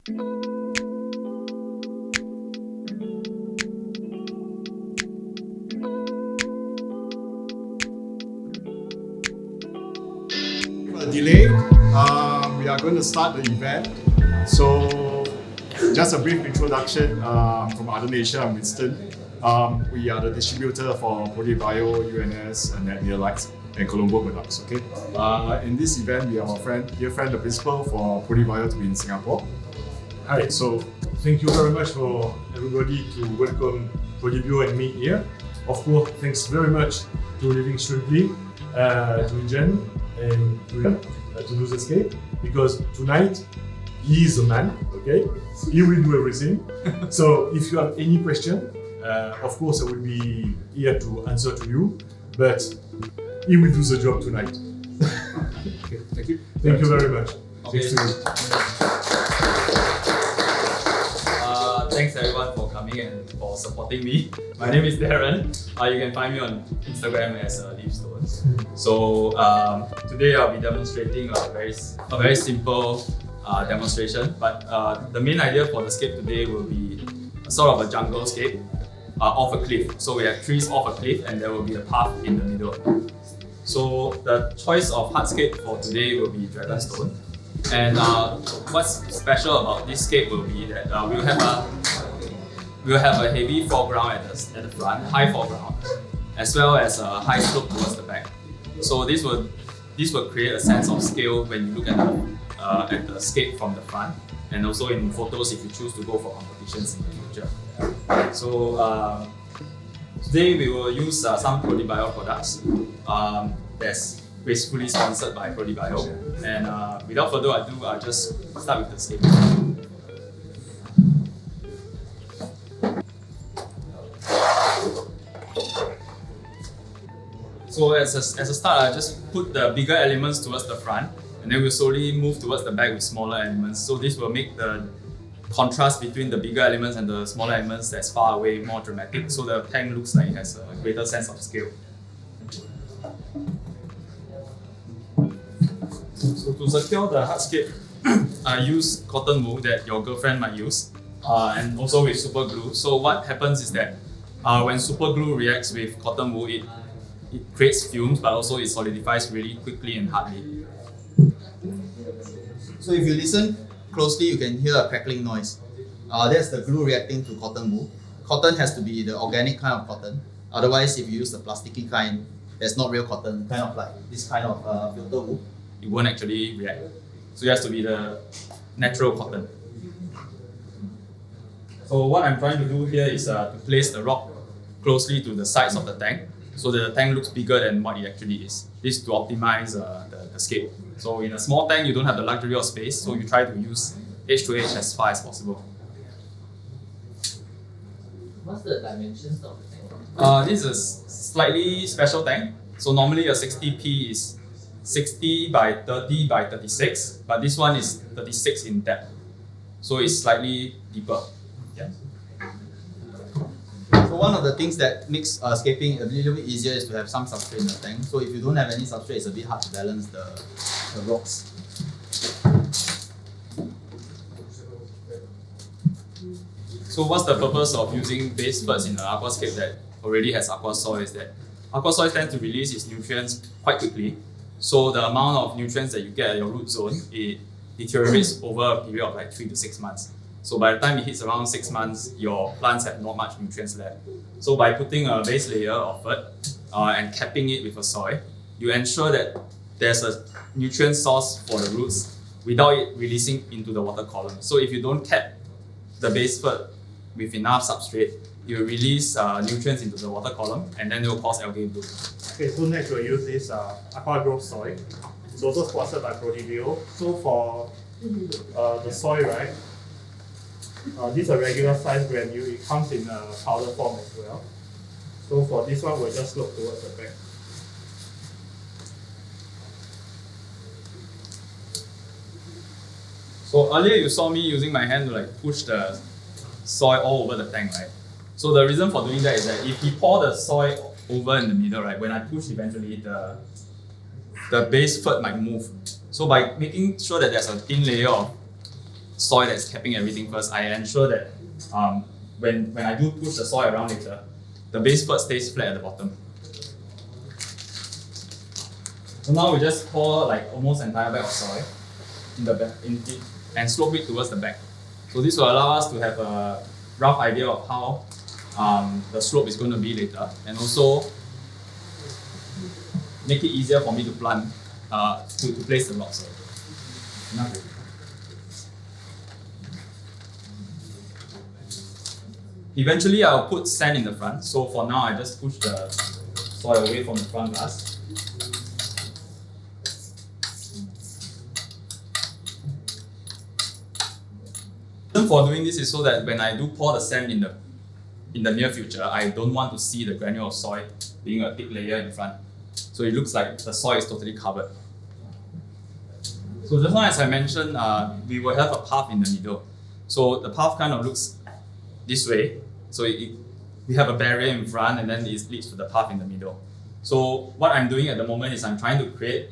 Delay, we are going to start the event. So, just a brief introduction from Aardenasia. I'm Winston. We are the distributor for Prodibio, UNS, and Neolites and Colombo products. Okay. In this event, we have our dear friend, the principal for Prodibio to be in Singapore. Hi. So, thank you very much for everybody to welcome Prodibio and me here. Of course, thanks very much to Living Strictly, to Ingen, and to Lose Escape, because tonight he is the man, okay? He will do everything. So if you have any question, of course I will be here to answer to you, but he will do the job tonight. Okay, thank you. Thank you very much. Okay. Thanks everyone for coming and for supporting me. My name is Darren. You can find me on Instagram as Leafstone. So today I'll be demonstrating a very simple demonstration, but the main idea for the scape today will be a sort of a jungle scape off a cliff. So we have trees off a cliff and there will be a path in the middle. So the choice of hardscape for today will be Dragonstone. And what's special about this scape will be that we'll have a heavy foreground at the front, high foreground, as well as a high slope towards the back. So this will create a sense of scale when you look at the scape from the front, and also in photos if you choose to go for competitions in the future. So today we will use some Prodibio products. That's basically sponsored by Prodibio. And without further ado, I'll just start with the scape. So as a start, I just put the bigger elements towards the front, and then we'll slowly move towards the back with smaller elements. So this will make the contrast between the bigger elements and the smaller elements that's far away more dramatic. So the tank looks like it has a greater sense of scale. So to secure the hardscape, I use cotton wool that your girlfriend might use, and also with super glue. So what happens is that when super glue reacts with cotton wool, it creates fumes, but also it solidifies really quickly and hardly. So if you listen closely, you can hear a crackling noise. That's the glue reacting to cotton wool. Cotton has to be the organic kind of cotton. Otherwise, if you use the plasticky kind, that's not real cotton, kind of like this kind of filter wool. It won't actually react. So it has to be the natural cotton. So what I'm trying to do here is to place the rock closely to the sides of the tank, so that the tank looks bigger than what it actually is. This is to optimize the scape. So in a small tank, you don't have the luxury of space, so you try to use edge to edge as far as possible. What's the dimensions of the tank? This is a slightly special tank. So normally a 60p is 60 by 30 by 36, but this one is 36 in depth. So it's slightly deeper. Yeah. So one of the things that makes scaping a little bit easier is to have some substrate in the tank. So if you don't have any substrate, it's a bit hard to balance the rocks. So what's the purpose of using base floods in an aquascape that already has aqua soil is that aqua soil tends to release its nutrients quite quickly. So the amount of nutrients that you get at your root zone, it deteriorates over a period of like 3 to 6 months. So by the time it hits around 6 months, your plants have not much nutrients left. So by putting a base layer of earth and capping it with a soil, you ensure that there's a nutrient source for the roots without it releasing into the water column. So if you don't cap the base earth with enough substrate, you will release nutrients into the water column, and then it will cause algae bloom. Okay, so next we'll use this aqua growth soil. It's also sponsored by Prodibio. So for the soil, right? This is a regular size granule. It comes in a powder form as well. So for this one, we'll just slope towards the back. So earlier you saw me using my hand to like push the soil all over the tank, right? So the reason for doing that is that if we pour the soil over in the middle, right, when I push eventually the base foot might move. So by making sure that there's a thin layer of soil that's capping everything first, I ensure that when I do push the soil around later, the base fert stays flat at the bottom. So now we just pour like almost entire bag of soil in the back, and slope it towards the back. So this will allow us to have a rough idea of how the slope is going to be later, and also make it easier for me to plant, to place the rocks. Eventually I'll put sand in the front, so for now I just push the soil away from the front glass. The reason for doing this is so that when I do pour the sand in the near future, I don't want to see the granule of soil being a thick layer in front. So it looks like the soil is totally covered. So just now, as I mentioned, we will have a path in the middle. So the path kind of looks this way. So we have a barrier in front, and then it leads to the path in the middle. So what I'm doing at the moment is I'm trying to create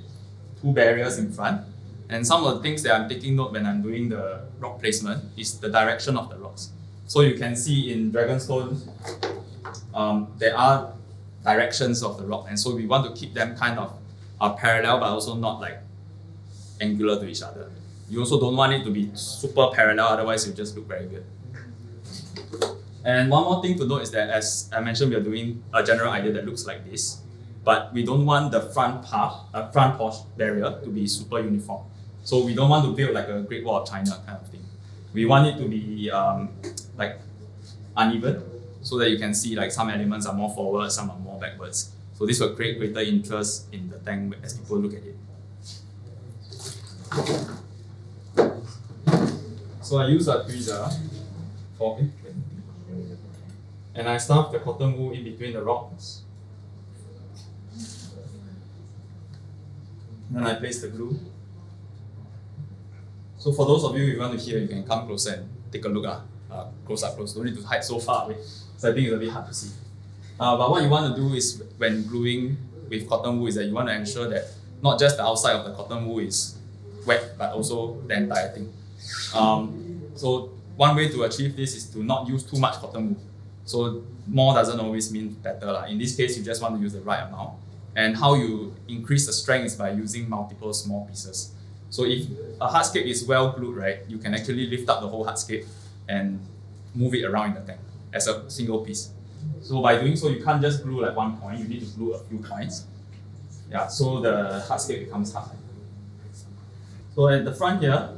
two barriers in front. And some of the things that I'm taking note when I'm doing the rock placement is the direction of the rocks. So you can see in Dragonstone, there are directions of the rock, and so we want to keep them kind of parallel, but also not like angular to each other. You also don't want it to be super parallel, otherwise it just look very good. And one more thing to note is that, as I mentioned, we are doing a general idea that looks like this, but we don't want the front porch barrier to be super uniform. So we don't want to build like a Great Wall of China kind of thing. We want it to be like uneven, so that you can see like some elements are more forward, some are more backwards. So this will create greater interest in the tank as people look at it. So I use a tweezer for it, and I stuff the cotton wool in between the rocks. Then I place the glue. So for those of you who want to hear, you can come closer and take a look. Close up, close. Don't need to hide so far away. So I think it's a bit hard to see. But what you want to do is, when gluing with cotton wool, is that you want to ensure that not just the outside of the cotton wool is wet, but also the entire thing. So one way to achieve this is to not use too much cotton wool. So more doesn't always mean better. In this case, you just want to use the right amount. And how you increase the strength is by using multiple small pieces. So if a hardscape is well glued, right, you can actually lift up the whole hardscape and move it around in the tank as a single piece. So by doing so, you can't just glue like one point, you need to glue a few points. Yeah, so the hardscape becomes hard. So at the front here,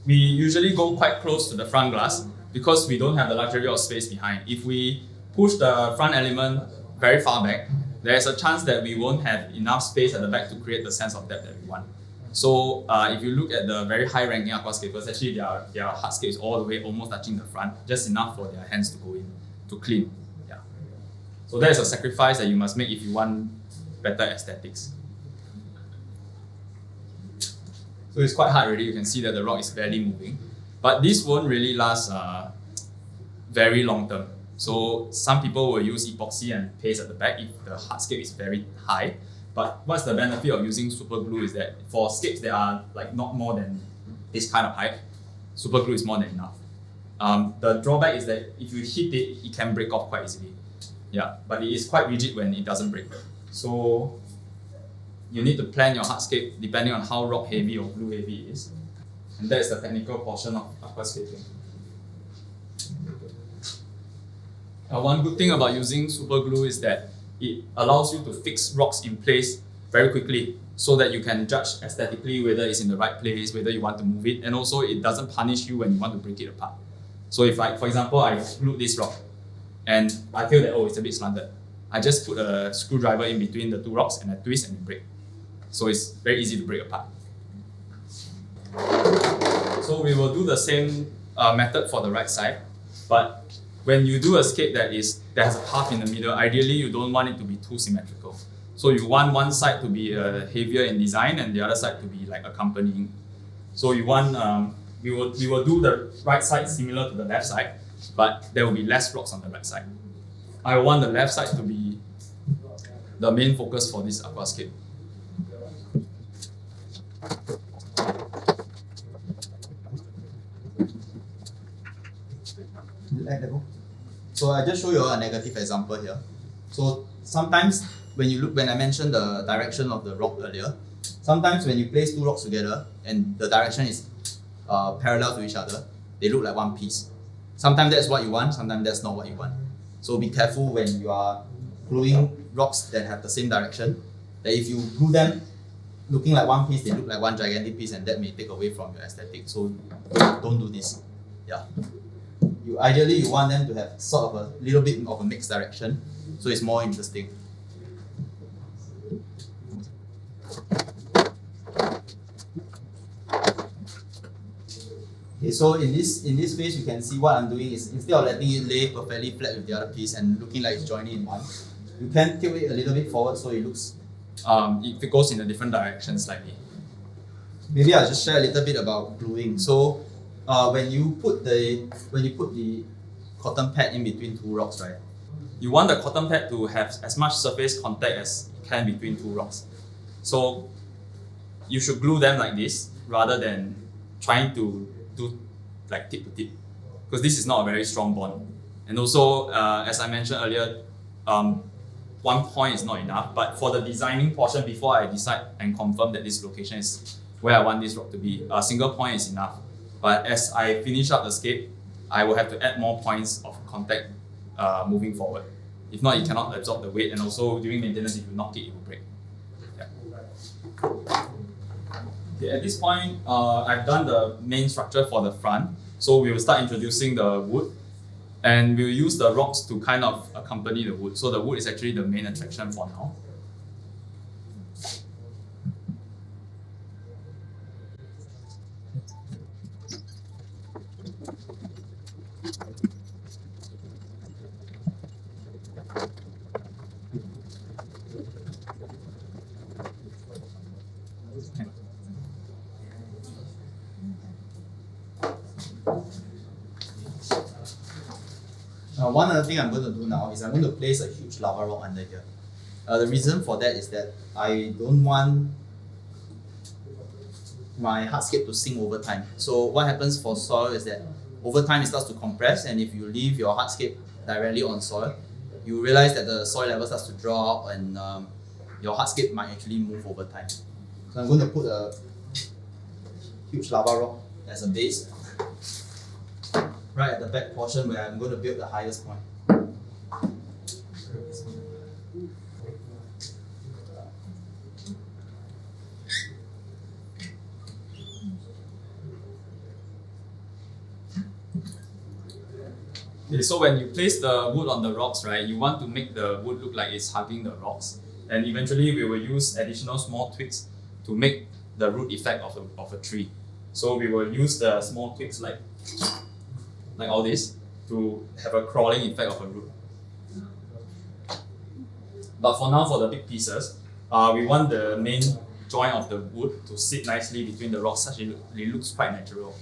we usually go quite close to the front glass because we don't have the luxury of space behind. If we push the front element very far back, there's a chance that we won't have enough space at the back to create the sense of depth that we want. So if you look at the very high-ranking aquascapers, actually their hardscape is all the way almost touching the front, just enough for their hands to go in to clean. Yeah. So that is a sacrifice that you must make if you want better aesthetics. So it's quite hard already. You can see that the rock is barely moving, but this won't really last very long term. So some people will use epoxy and paste at the back if the hardscape is very high. But what's the benefit of using super glue is that for scapes that are like not more than this kind of height, super glue is more than enough. The drawback is that if you hit it, it can break off quite easily. Yeah, but it is quite rigid when it doesn't break. So you need to plan your hardscape depending on how rock heavy or glue heavy it is. And that is the technical portion of aquascaping. One good thing about using super glue is that it allows you to fix rocks in place very quickly so that you can judge aesthetically whether it's in the right place, whether you want to move it, and also it doesn't punish you when you want to break it apart. So if, like, for example, I glued this rock and I feel that, oh, it's a bit slanted, I just put a screwdriver in between the two rocks and I twist and it breaks. So it's very easy to break apart. So we will do the same method for the right side, but when you do a scape that has a path in the middle, ideally you don't want it to be too symmetrical. So you want one side to be heavier in design and the other side to be like accompanying. So you want, we will do the right side similar to the left side, but there will be less rocks on the right side. I want the left side to be the main focus for this aquascape. Let that go. So I just show you a negative example here. So sometimes when I mentioned the direction of the rock earlier, sometimes when you place two rocks together and the direction is parallel to each other, they look like one piece. Sometimes that's what you want, sometimes that's not what you want. So be careful when you are gluing rocks that have the same direction, that if you glue them looking like one piece, they look like one gigantic piece, and that may take away from your aesthetic. So don't do this. Yeah. Ideally you want them to have sort of a little bit of a mixed direction, so it's more interesting. Okay, so in this phase you can see what I'm doing is, instead of letting it lay perfectly flat with the other piece and looking like it's joining in one, you can tilt it a little bit forward so it looks if it goes in a different direction slightly. Maybe I'll just share a little bit about gluing. So when you put the cotton pad in between two rocks, right? You want the cotton pad to have as much surface contact as you can between two rocks. So you should glue them like this rather than trying to do like tip to tip, because this is not a very strong bond. And also, as I mentioned earlier, one point is not enough, but for the designing portion, before I decide and confirm that this location is where I want this rock to be, a single point is enough. But as I finish up the scape, I will have to add more points of contact moving forward. If not, it cannot absorb the weight, and also during maintenance, if you knock it, it will break. Yeah. Okay, at this point, I've done the main structure for the front. So we will start introducing the wood, and we'll use the rocks to kind of accompany the wood. So the wood is actually the main attraction for now. One other thing I'm going to do now is I'm going to place a huge lava rock under here. The reason for that is that I don't want my hardscape to sink over time. So what happens for soil is that over time it starts to compress, and if you leave your hardscape directly on soil, you realize that the soil level starts to drop, and your hardscape might actually move over time. So I'm going to put a huge lava rock as a base right at the back portion where I'm going to build the highest point. Okay, so when you place the wood on the rocks, right, you want to make the wood look like it's hugging the rocks. And eventually we will use additional small twigs to make the root effect of a tree. So we will use the small twigs like all this to have a crawling effect of a root. But for now, for the big pieces, we want the main joint of the wood to sit nicely between the rocks, such that it looks quite natural.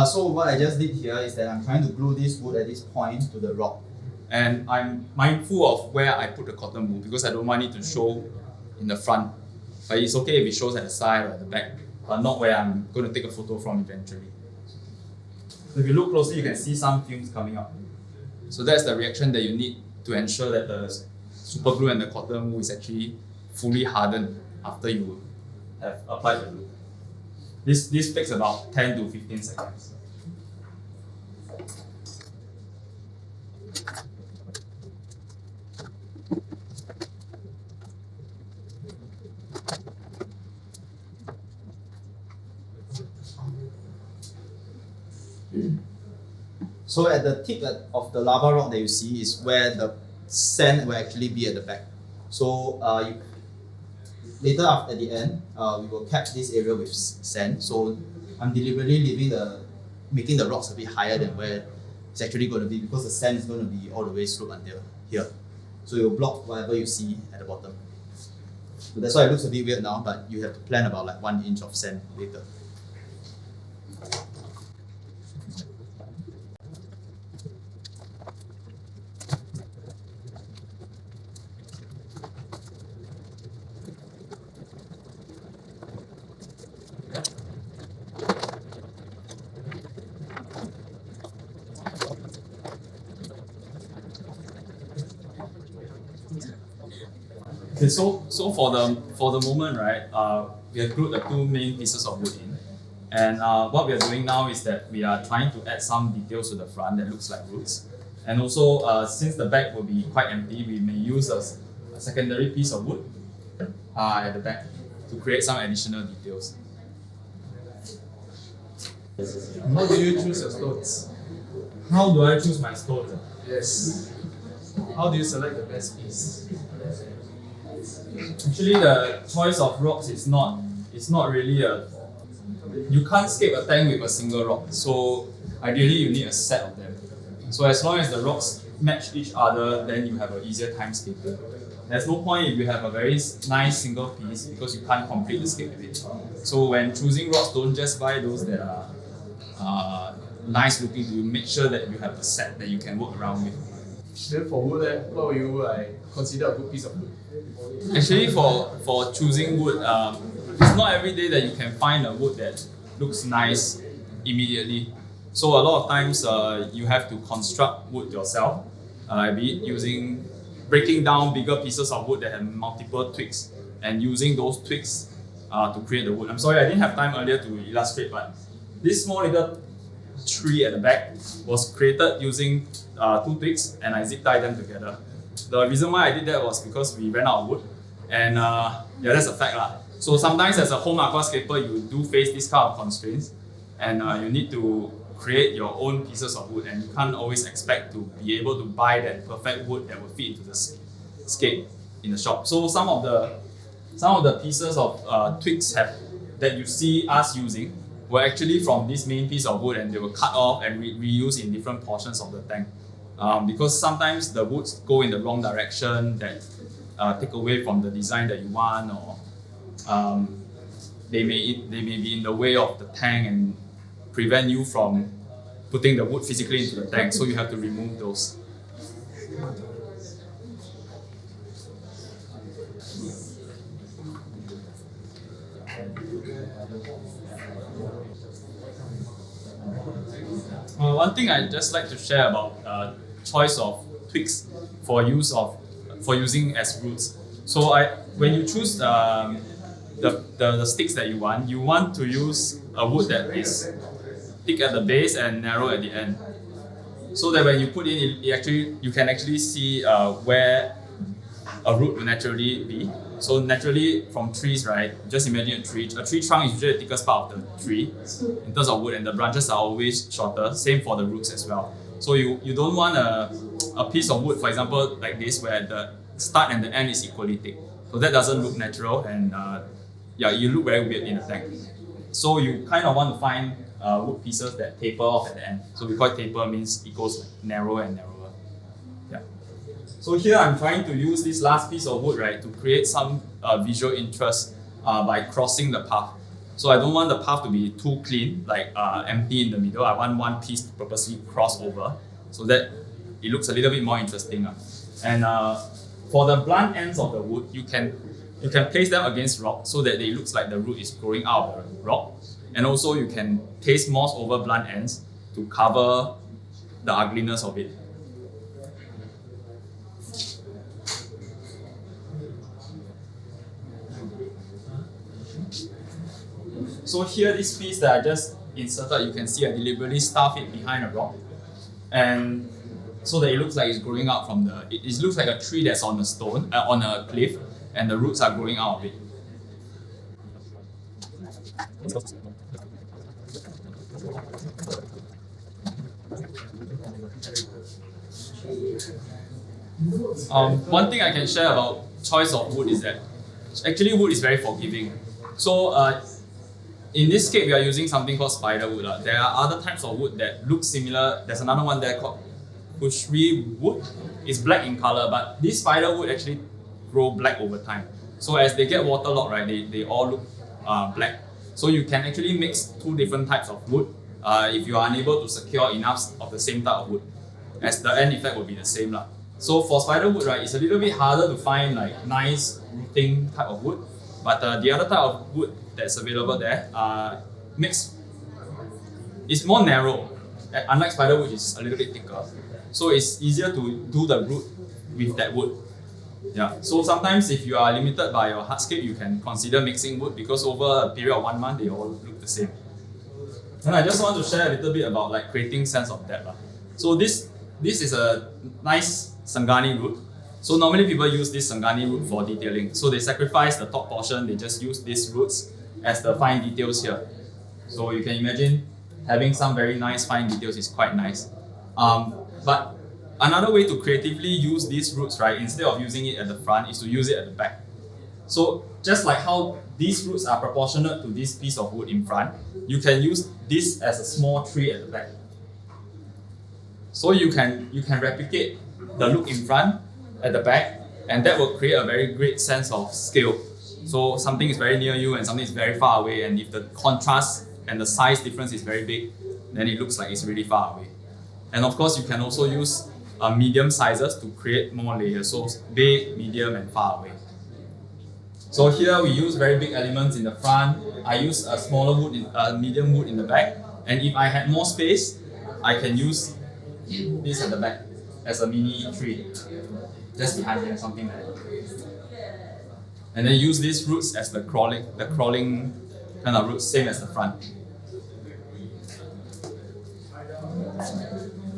So what I just did here is that I'm trying to glue this wood at this point to the rock. And I'm mindful of where I put the cotton wool because I don't want it to show in the front. But it's okay if it shows at the side or at the back, but not where I'm going to take a photo from eventually. So if you look closely, you can see some fumes coming out. So that's the reaction that you need to ensure that the super glue and the cotton wool is actually fully hardened after you have applied the glue. This takes about 10 to 15 seconds. So at the tip of the lava rock that you see is where the sand will actually be at the back. So later at the end, we will cap this area with sand. So I'm deliberately making the rocks a bit higher than where it's actually going to be, because the sand is going to be all the way sloped until here. So it will block whatever you see at the bottom. So that's why it looks a bit weird now, but you have to plan about like 1 inch of sand later. Okay, so for the moment, right, we have glued the two main pieces of wood in, and what we are doing now is that we are trying to add some details to the front that looks like roots, and also since the back will be quite empty, we may use a secondary piece of wood at the back to create some additional details. How do you choose your stones? How do I choose my stones? Yes. How do you select the best piece? Actually, the choice of rocks is not really a. You can't scape a tank with a single rock. So ideally, you need a set of them. So as long as the rocks match each other, then you have an easier time scaping. There's no point if you have a very nice single piece because you can't complete the scape with it. So when choosing rocks, don't just buy those that are nice looking to you. Make sure that you have a set that you can work around with. Then for wood, what will you consider a good piece of wood? Actually, for choosing wood, it's not every day that you can find a wood that looks nice immediately. So a lot of times you have to construct wood yourself, be it breaking down bigger pieces of wood that have multiple twigs and using those twigs to create the wood. I'm sorry, I didn't have time earlier to illustrate, but this small little tree at the back was created using two twigs, and I zip tied them together. The reason why I did that was because we ran out of wood, and yeah, that's a fact lah. So sometimes as a home aquascaper, you do face this kind of constraints, and you need to create your own pieces of wood, and you can't always expect to be able to buy that perfect wood that will fit into the scape in the shop. So some of the pieces of twigs that you see us using were actually from this main piece of wood, and they were cut off and reused in different portions of the tank. Because sometimes the woods go in the wrong direction that take away from the design that you want, or they may be in the way of the tank and prevent you from putting the wood physically into the tank, so you have to remove those. One thing I'd just like to share about choice of twigs for using as roots. So when you choose the sticks that you want to use a wood that is thick at the base and narrow at the end, so that when you put in you can actually see where a root will naturally be. So naturally from trees, right? Just imagine a tree. A tree trunk is usually the thickest part of the tree in terms of wood, and the branches are always shorter. Same for the roots as well. So you don't want a piece of wood, for example, like this, where the start and the end is equally thick. So that doesn't look natural, and yeah, you look very weird in the tank. So you kind of want to find wood pieces that taper off at the end. So we call it taper, means it goes like narrower and narrower. Yeah. So here I'm trying to use this last piece of wood, right, to create some visual interest by crossing the path. So I don't want the path to be too clean, like empty in the middle. I want one piece to purposely cross over so that it looks a little bit more interesting. And for the blunt ends of the wood, you can place them against rock so that it looks like the root is growing out of the rock. And also you can paste moss over blunt ends to cover the ugliness of it. So here, this piece that I just inserted, you can see I deliberately stuff it behind a rock, and so that it looks like it's growing out from it looks like a tree that's on a stone, on a cliff, and the roots are growing out of it. One thing I can share about choice of wood is that actually wood is very forgiving. So in this scape, we are using something called spider wood. There are other types of wood that look similar. There's another one there called bushry wood. It's black in color, but this spider wood actually grow black over time. So as they get waterlogged, right, they all look black. So you can actually mix two different types of wood if you are unable to secure enough of the same type of wood, as the end effect will be the same. So for spider wood, right, it's a little bit harder to find like nice rooting type of wood, but the other type of wood that's available there it's more narrow. Unlike spider wood, it's a little bit thicker. So it's easier to do the root with that wood Yeah, so sometimes if you are limited by your hardscape, you can consider mixing wood because over a period of 1 month, they all look the same. And I just want to share a little bit about like creating sense of depth. So this is a nice Sangani root. So normally people use this Sangani root for detailing. So they sacrifice the top portion, they just use these roots as the fine details here. So you can imagine having some very nice fine details is quite nice. But another way to creatively use these roots, right, instead of using it at the front, is to use it at the back. So just like how these roots are proportionate to this piece of wood in front, you can use this as a small tree at the back. So you can replicate the look in front at the back, and that will create a very great sense of scale. So something is very near you and something is very far away, and if the contrast and the size difference is very big, then it looks like it's really far away. And of course, you can also use medium sizes to create more layers, so big, medium, and far away. So here we use very big elements in the front. I use a smaller wood, medium wood in the back, and if I had more space, I can use this at the back as a mini tree, just behind here, something like that. And then use these roots as the crawling kind of roots, same as the front.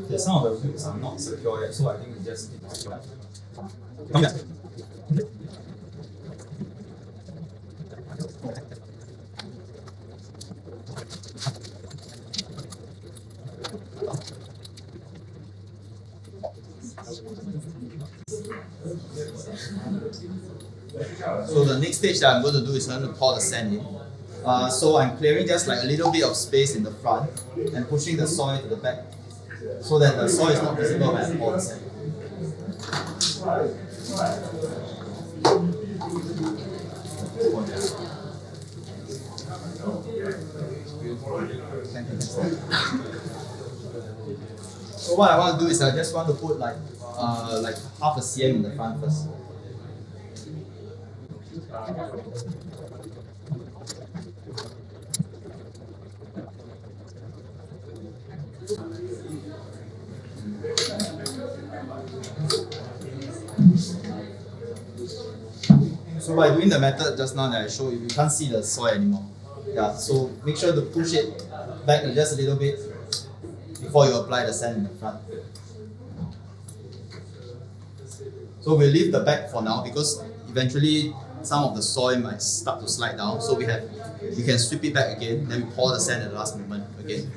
Okay, some of the roots are not secure yet, so I think we just need to secure that. Come here. So the next stage that I'm going to do is I'm going to pour the sand in. So I'm clearing just like a little bit of space in the front and pushing the soil to the back so that the soil is not visible when I pour the sand. So what I want to do is I just want to put like half a cm in the front first. So by doing the method just now that I showed you, you can't see the soil anymore. Yeah, so make sure to push it back just a little bit before you apply the sand in the front. So we'll leave the back for now because eventually some of the soil might start to slide down. So we can sweep it back again, then we pour the sand at the last moment again.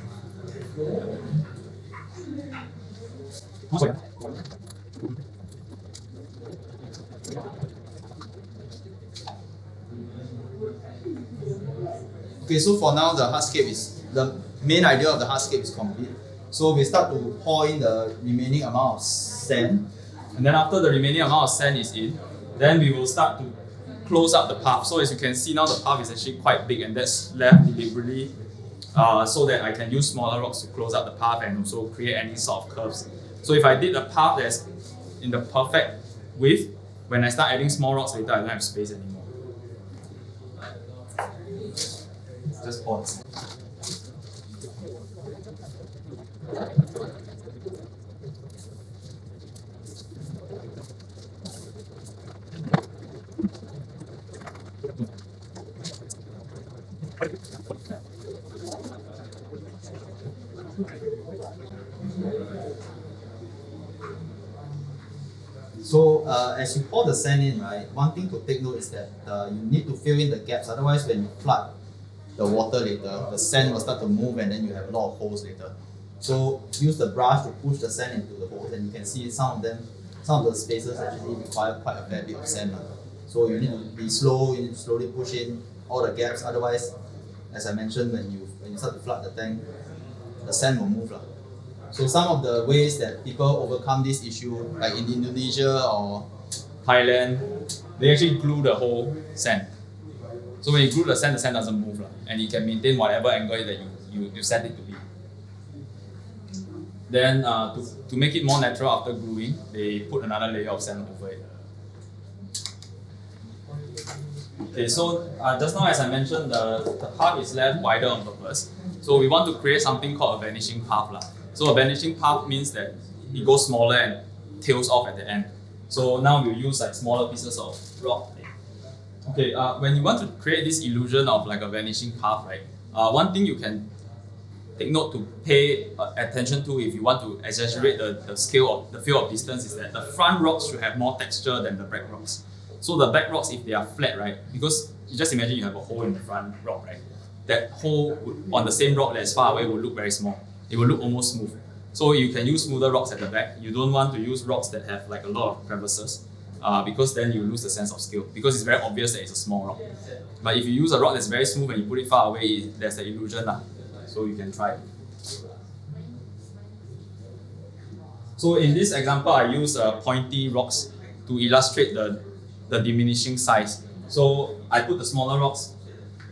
Okay, so for now the main idea of the hardscape is complete. So we start to pour in the remaining amount of sand. And then after the remaining amount of sand is in, then we will start to close up the path. So as you can see now, the path is actually quite big, and that's left deliberately so that I can use smaller rocks to close up the path and also create any sort of curves. So if I did a path that's in the perfect width, when I start adding small rocks later, I don't have space anymore. Just pause. So as you pour the sand in, right, one thing to take note is that you need to fill in the gaps. Otherwise, when you flood the water later, the sand will start to move and then you have a lot of holes later. So use the brush to push the sand into the holes, and you can see some of the spaces actually require quite a fair bit of sand. So you need to be slow, you need to slowly push in all the gaps. Otherwise, as I mentioned, when you start to flood the tank, the sand will move. So some of the ways that people overcome this issue, like in Indonesia or Thailand, they actually glue the whole sand. So when you glue the sand doesn't move, and it can maintain whatever angle that you set it to be. Then to make it more natural after gluing, they put another layer of sand over it. Okay, so just now as I mentioned, the path is left wider on purpose. So we want to create something called a vanishing path. So a vanishing path means that it goes smaller and tails off at the end. So now we'll use like smaller pieces of rock. Okay, when you want to create this illusion of like a vanishing path, right? One thing you can take note to pay attention to if you want to exaggerate the scale of the field of distance is that the front rocks should have more texture than the back rocks. So the back rocks, if they are flat, right? Because you just imagine you have a hole in the front rock, right? That hole on the same rock that is far away will look very small. It will look almost smooth. So you can use smoother rocks at the back. You don't want to use rocks that have like a lot of crevices because then you lose the sense of scale because it's very obvious that it's a small rock. But if you use a rock that's very smooth and you put it far away, there's the illusion. So you can try. So in this example, I use pointy rocks to illustrate the diminishing size. So I put the smaller rocks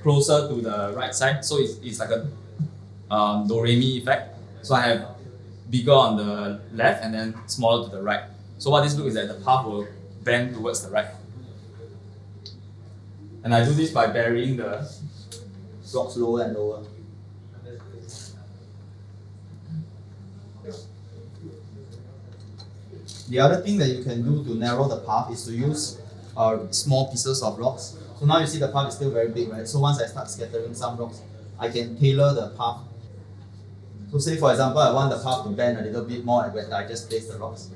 closer to the right side. So it's like a do-re-mi effect. So I have bigger on the left and then smaller to the right. So what this looks is that the path will bend towards the right. And I do this by burying the Rocks lower and lower. The other thing that you can do to narrow the path is to use small pieces of rocks. So now you see the path is still very big, right? So once I start scattering some rocks, I can tailor the path. So say for example, I want the path to bend a little bit more when I just place the rocks.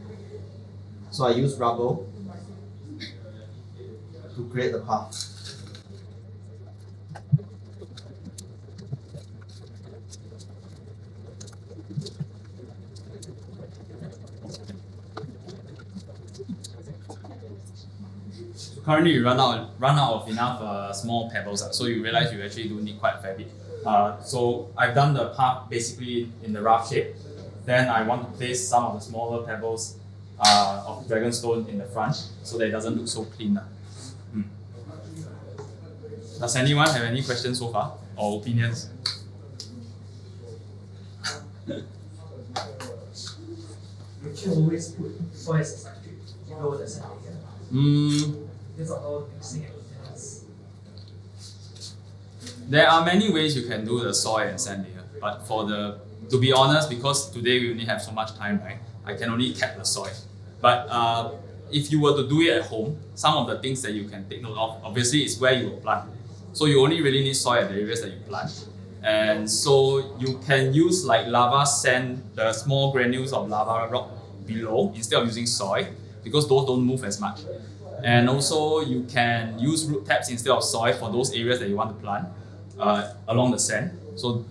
So I use rubble to create the path. Currently, you run out of enough small pebbles, so you realize you actually do need quite a fair bit. So I've done the path basically in the rough shape. Then I want to place some of the smaller pebbles of dragonstone in the front so that it doesn't look so clean. Does anyone have any questions so far or opinions? Would you always put soil as a substrate below the sand layer? Because of all the mixing activities. There are many ways you can do the soil and sand layer, but to be honest, because today we only have so much time, right? I can only cap the soil. But if you were to do it at home, some of the things that you can take note of, obviously, is where you will plant. So you only really need soil at the areas that you plant. And so you can use like lava sand, the small granules of lava rock below, instead of using soil, because those don't move as much. And also you can use root taps instead of soil for those areas that you want to plant along the sand. So,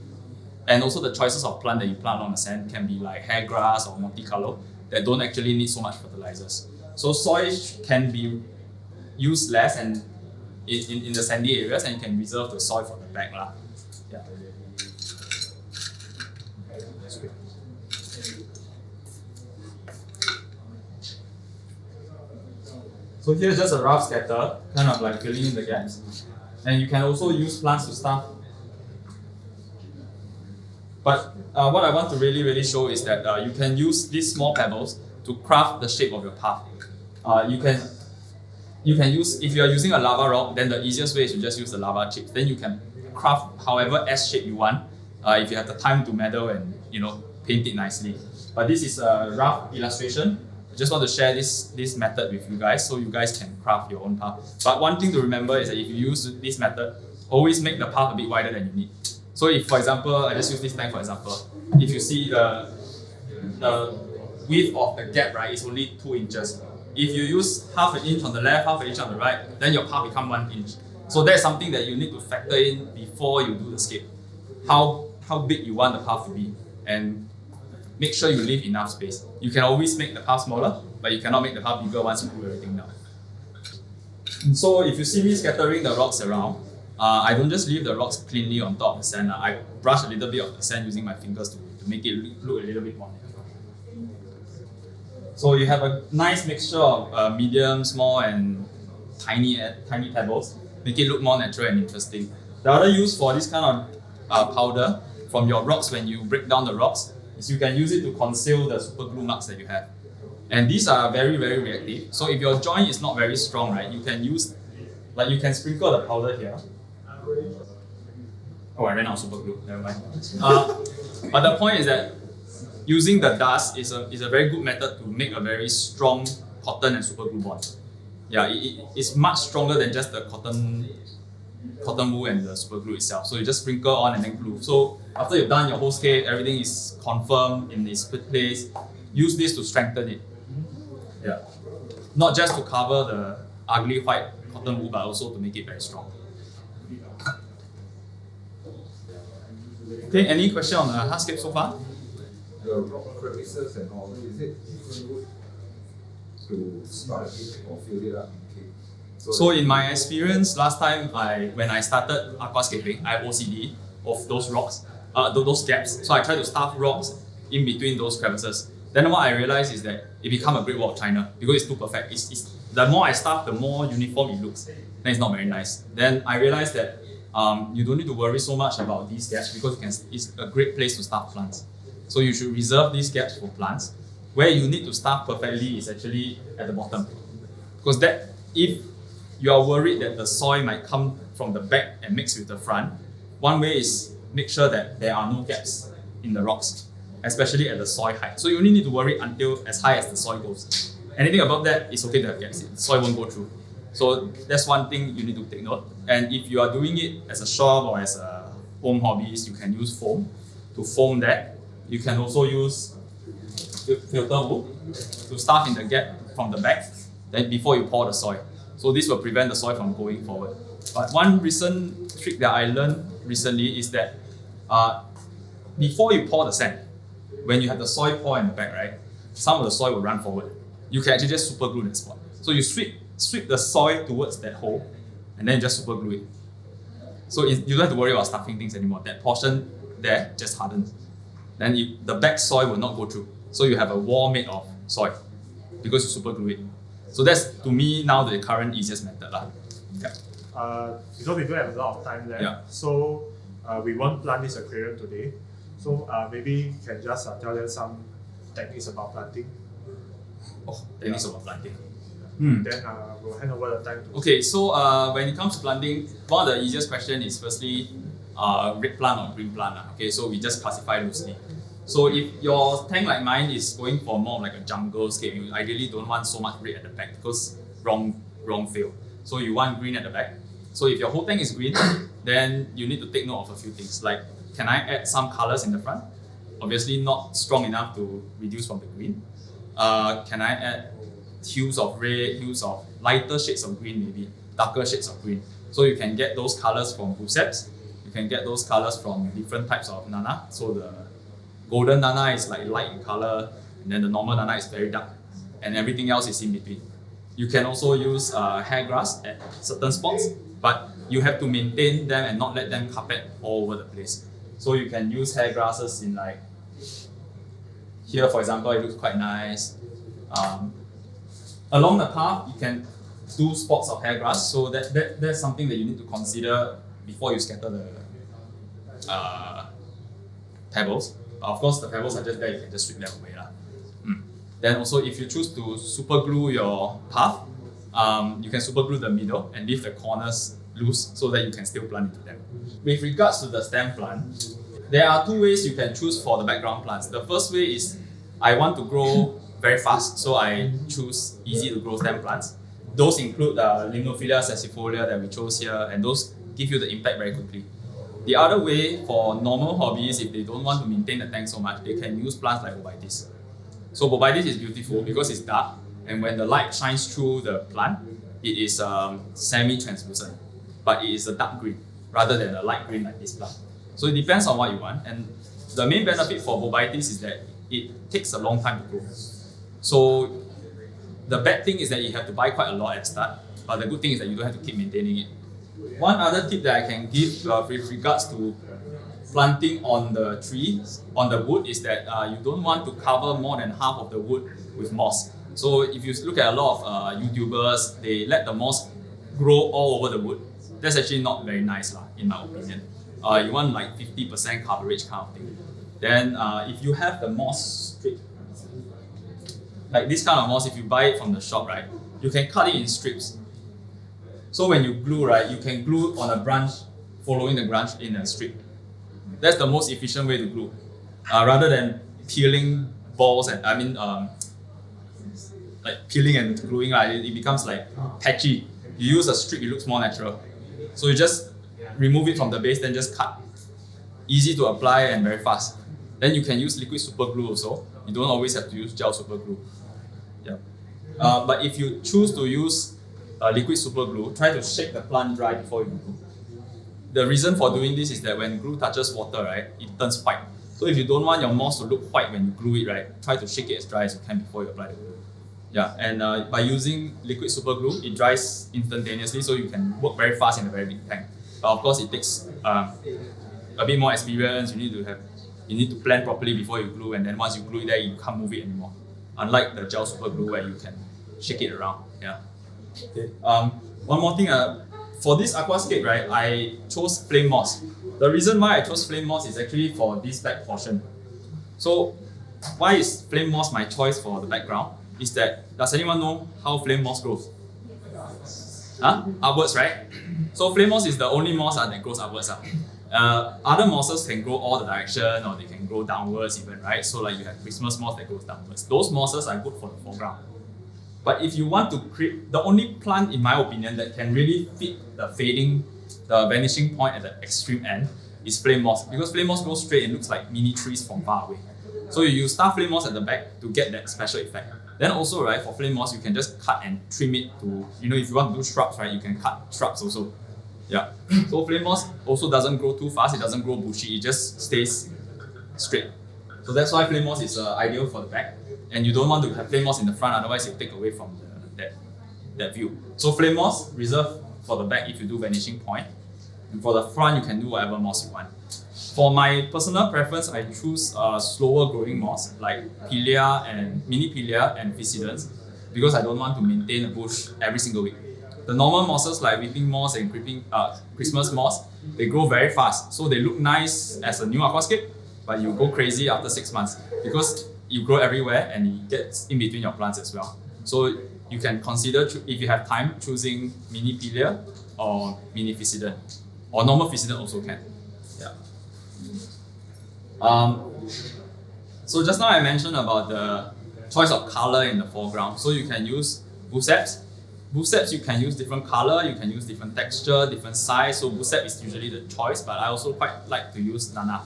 and also the choices of plant that you plant along the sand can be like hair grass or multicolour that don't actually need so much fertilizers. So soil can be used less and in the sandy areas, and you can reserve the soil for the back. Yeah. So here's just a rough scatter, kind of like filling in the gaps. And you can also use plants to stuff. But what I want to really show is that you can use these small pebbles to craft the shape of your path. You can use, if you are using a lava rock, then the easiest way is to just use the lava chips. Then you can craft however S shape you want, if you have the time to meddle and paint it nicely. But this is a rough illustration. I just want to share this method with you guys so you guys can craft your own path. But one thing to remember is that if you use this method, always make the path a bit wider than you need. So if, for example, I just use this tank for example, if you see the width of the gap, right, is only 2 inches. If you use half an inch on the left, half an inch on the right, then your path becomes 1 inch. So that's something that you need to factor in before you do the scape. How big you want the path to be, and make sure you leave enough space. You can always make the path smaller, but you cannot make the path bigger once you do everything down. So if you see me scattering the rocks around, I don't just leave the rocks cleanly on top of the sand. I brush a little bit of the sand using my fingers to make it look a little bit more natural. So you have a nice mixture of medium, small, and tiny pebbles. Make it look more natural and interesting. The other use for this kind of powder from your rocks when you break down the rocks is you can use it to conceal the super glue marks that you have. And these are very reactive. So if your joint is not very strong, right, you can use, like you can sprinkle the powder here. Oh, I ran out of super glue, never mind. But the point is that using the dust is a very good method to make a very strong cotton and super glue bond. Yeah, it's much stronger than just the cotton wool and the super glue itself. So you just sprinkle on and then glue. So after you've done your whole scape, everything is confirmed in its place. Use this to strengthen it. Yeah, not just to cover the ugly white cotton wool, but also to make it very strong. Okay, any question on the hardscape so far? The rock crevices and all, is it good to start it or fill it up? Okay. So in my experience, last time when I started aquascaping, I have OCD of those rocks, those gaps. So I try to stuff rocks in between those crevices. Then what I realized is that it become a Great Wall of China because it's too perfect. The more I stuff, the more uniform it looks. Then it's not very nice. Then I realized that you don't need to worry so much about these gaps because it's a great place to stuff plants. So you should reserve these gaps for plants. Where you need to stuff perfectly is actually at the bottom. Because if you are worried that the soil might come from the back and mix with the front, one way is make sure that there are no gaps in the rocks, especially at the soil height. So you only need to worry until as high as the soil goes. Anything above that, it's okay to have gaps. The soil won't go through. So that's one thing you need to take note. And if you are doing it as a shop or as a home hobbyist, you can use foam to foam that. You can also use filter wool to stuff in the gap from the back, then before you pour the soil. So this will prevent the soil from going forward. But one recent trick that I learned recently is that before you pour the sand, when you have the soil pour in the back, right, some of the soil will run forward. You can actually just super glue that spot. So you sweep the soil towards that hole and then just super glue it. So you don't have to worry about stuffing things anymore. That portion there just hardens. Then the back soil will not go through. So you have a wall made of soil because you super glue it. So that's, to me, now the current easiest method. Yeah. Because we don't have a lot of time left, Yeah. so we won't plant this aquarium today. So maybe you can just tell them some techniques about planting. Techniques about planting. Then we'll hand over the time to. Okay, so when it comes to planting, one of the easiest questions is firstly red plant or green plant. Okay, so we just classify loosely. So if your tank like mine is going for more like a jungle scape, you ideally don't want so much red at the back because wrong feel. So you want green at the back. So if your whole tank is green, then you need to take note of a few things. Like, can I add some colors in the front? Obviously not strong enough to reduce from the green. Can I add hues of red, hues of lighter shades of green, maybe darker shades of green? So you can get those colors from Buceps. You can get those colors from different types of nana. So the golden nana is like light in color, and then the normal nana is very dark, and everything else is in between. You can also use hair grass at certain spots, but you have to maintain them and not let them carpet all over the place. So you can use hair grasses in like, here for example, it looks quite nice. Along the path, you can do spots of hair grass, so that's something that you need to consider before you scatter the pebbles. But of course, the pebbles are just there, you can just sweep them away. Then also, if you choose to super glue your path, you can super glue the middle and leave the corners loose so that you can still plant into them. With regards to the stem plant, there are two ways you can choose for the background plants. The first way is I want to grow very fast, so I choose easy to grow stem plants. Those include Limnophilia sessifolia that we chose here, and those give you the impact very quickly. The other way for normal hobbies, if they don't want to maintain the tank so much, they can use plants like Bobitis. So Bobitis is beautiful because it's dark, and when the light shines through the plant, it is semi-translucent, but it is a dark green rather than a light green like this plant. So it depends on what you want, and the main benefit for Bobitis is that it takes a long time to grow. So the bad thing is that you have to buy quite a lot at the start, but the good thing is that you don't have to keep maintaining it. One other tip that I can give with regards to planting on the trees, on the wood, is that you don't want to cover more than half of the wood with moss. So if you look at a lot of YouTubers, they let the moss grow all over the wood. That's actually not very nice, in my opinion. You want like 50% coverage kind of thing. Then if you have the moss strip, like this kind of moss, if you buy it from the shop, right, you can cut it in strips. So when you glue, right, you can glue on a branch, following the branch in a strip. That's the most efficient way to glue, rather than peeling balls and like peeling and gluing, it becomes like patchy. You use a strip, it looks more natural. So you just remove it from the base, then just cut. Easy to apply and very fast. Then you can use liquid super glue also. You don't always have to use gel super glue. Yeah. But if you choose to use liquid super glue, try to shake the plant dry before you glue. The reason for doing this is that when glue touches water, right, it turns white. So if you don't want your moss to look white when you glue it, right, try to shake it as dry as you can before you apply the glue. Yeah, and by using liquid super glue, it dries instantaneously, so you can work very fast in a very big tank. But of course, it takes a bit more experience. You need to plan properly before you glue, and then once you glue it there, you can't move it anymore. Unlike the gel super glue where you can shake it around. Yeah. Okay. One more thing. For this aquascape, right, I chose flame moss. The reason why I chose flame moss is actually for this back portion. So, why is flame moss my choice for the background? Is that, does anyone know how flame moss grows? Upwards, right? So flame moss is the only moss that grows upwards. Other mosses can grow all the direction, or they can grow downwards even, right? So like you have Christmas moss that goes downwards. Those mosses are good for the foreground. But if you want to create, the only plant in my opinion that can really fit the fading, the vanishing point at the extreme end is flame moss, because flame moss grows straight and looks like mini trees from far away. So you use star flame moss at the back to get that special effect. Then also, right, for flame moss, you can just cut and trim it to, if you want to do shrubs, right, you can cut shrubs also. Yeah. So flame moss also doesn't grow too fast, it doesn't grow bushy, it just stays straight. So that's why flame moss is ideal for the back. And you don't want to have flame moss in the front, otherwise it'll take away from that view. So flame moss, reserve for the back if you do vanishing point. And for the front, you can do whatever moss you want. For my personal preference, I choose slower growing moss like Pilea and Mini Pilea and Physidans, because I don't want to maintain a bush every single week. The normal mosses like weeping moss and Christmas moss, they grow very fast. So they look nice as a new aquascape, but you go crazy after 6 months because you grow everywhere and it gets in between your plants as well. So you can consider, if you have time, choosing Mini Pilea or Mini Physidan, or normal Physidan also can. Yeah. So just now I mentioned about the choice of color in the foreground. So you can use Buceps. Buceps you can use different color, you can use different texture, different size. So Bucep is usually the choice, but I also quite like to use Nana.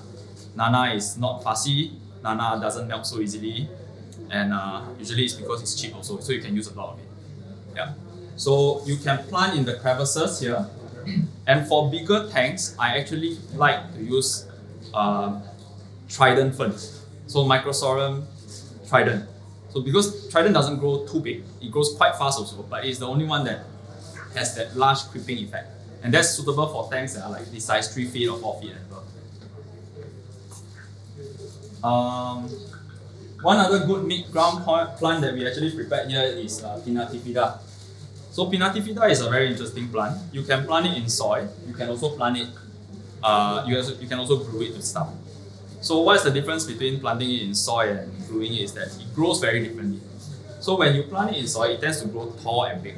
Nana is not fussy, Nana doesn't melt so easily, and usually it's because it's cheap also, so you can use a lot of it. Yeah. So you can plant in the crevices here, and for bigger tanks, I actually like to use Trident fern. So Microsorhum Trident. So because Trident doesn't grow too big, it grows quite fast also, but it's the only one that has that large creeping effect. And that's suitable for tanks that are like this size, 3 feet or 4 feet and above. One other good mid-ground plant that we actually prepared here is Pinnatifida. So Pinnatifida is a very interesting plant. You can plant it in soil, you can also plant it, you can also glue it to stuff. So what's the difference between planting it in soil and gluing it is that it grows very differently. So when you plant it in soil, it tends to grow tall and big.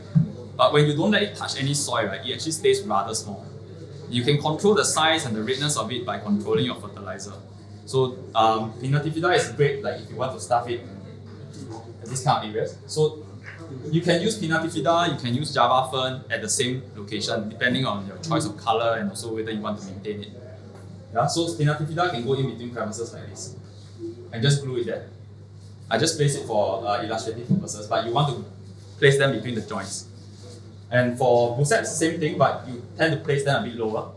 But when you don't let it touch any soil, right, it actually stays rather small. You can control the size and the redness of it by controlling your fertilizer. So Pinnatifida is great, like if you want to stuff it in this kind of areas. So you can use Pinnatifida, you can use Java fern at the same location, depending on your choice of color and also whether you want to maintain it. Yeah, so Pinnatifida can go in between crevices like this and just glue it there. I just place it for illustrative purposes, but you want to place them between the joints. And for Buceps, same thing, but you tend to place them a bit lower.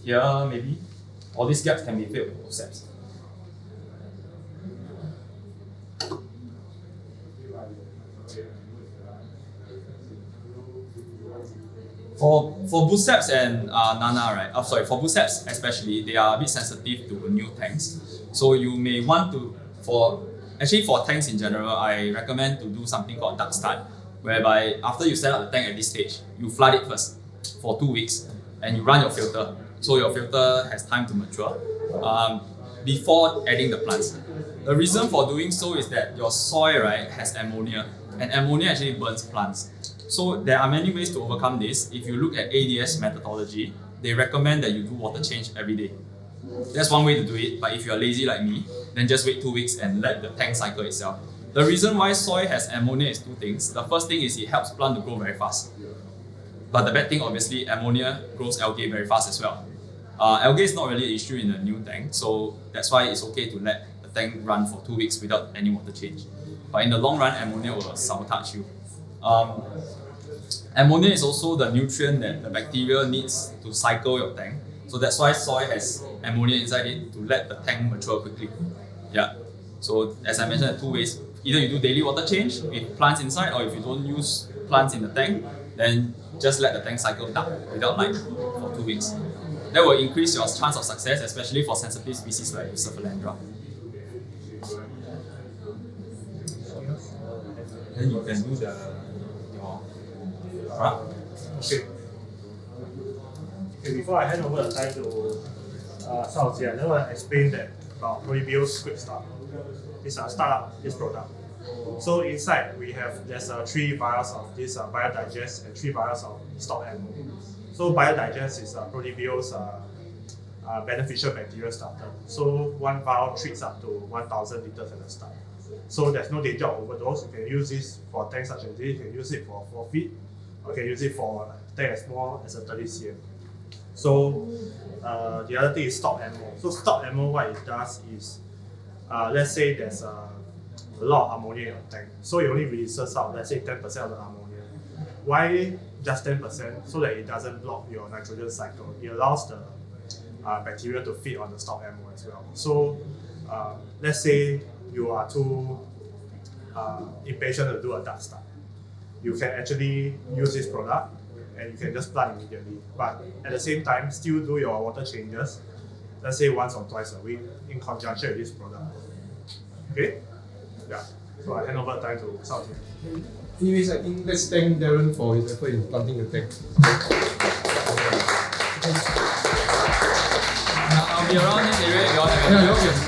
Here, maybe. All these gaps can be filled with Buceps. For Buceps and Nana, right? For Buceps especially, they are a bit sensitive to new tanks. So you may want to, for tanks in general, I recommend to do something called duck start, whereby after you set up the tank at this stage, you flood it first for 2 weeks and you run your filter. So your filter has time to mature before adding the plants. The reason for doing so is that your soil, right, has ammonia, and ammonia actually burns plants. So there are many ways to overcome this. If you look at ADS methodology, they recommend that you do water change every day. That's one way to do it, but if you're lazy like me, then just wait 2 weeks and let the tank cycle itself. The reason why soil has ammonia is two things. The first thing is it helps plant to grow very fast. But the bad thing, obviously, ammonia grows algae very fast as well. Algae is not really an issue in a new tank, so that's why it's okay to let the tank run for 2 weeks without any water change. But in the long run, ammonia will sabotage you. Ammonia is also the nutrient that the bacteria needs to cycle your tank. So that's why soil has ammonia inside it to let the tank mature quickly. Yeah. So as I mentioned, 2 ways. Either you do daily water change with plants inside, or if you don't use plants in the tank, then just let the tank cycle down without light for 2 weeks. That will increase your chance of success, especially for sensitive species like Cephalandra. Then you can do your product. Okay. Okay, before I hand over the time to Shao Jie, I just want to explain that about Prodibio's quick start. It's a startup, this product. So inside there's 3 vials of this biodigest and 3 vials of stock ammo. So biodigest is Prodibio's beneficial bacteria starter. So 1 vial treats up to 1,000 liters at the start. So there's no danger of overdose. You can use this for tanks such as this. You can use it for 4 feet. Or you can use it for a tank as small as a 30 cm. So the other thing is stock ammo. So stock ammo, what it does is, let's say there's a lot of ammonia in your tank. So it only releases out, let's say 10% of the ammonia. Why just 10%? So that it doesn't block your nitrogen cycle. It allows the bacteria to feed on the stock ammo as well. So let's say you are too impatient to do a dark start. You can actually use this product and you can just plant immediately. But at the same time, still do your water changes, let's say once or twice a week in conjunction with this product. Okay? Yeah. So I hand over the time to Shao Jie. Anyways, I think let's thank Darren for his effort in planting the tank. I'll be around this area if you all have any questions.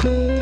Yeah,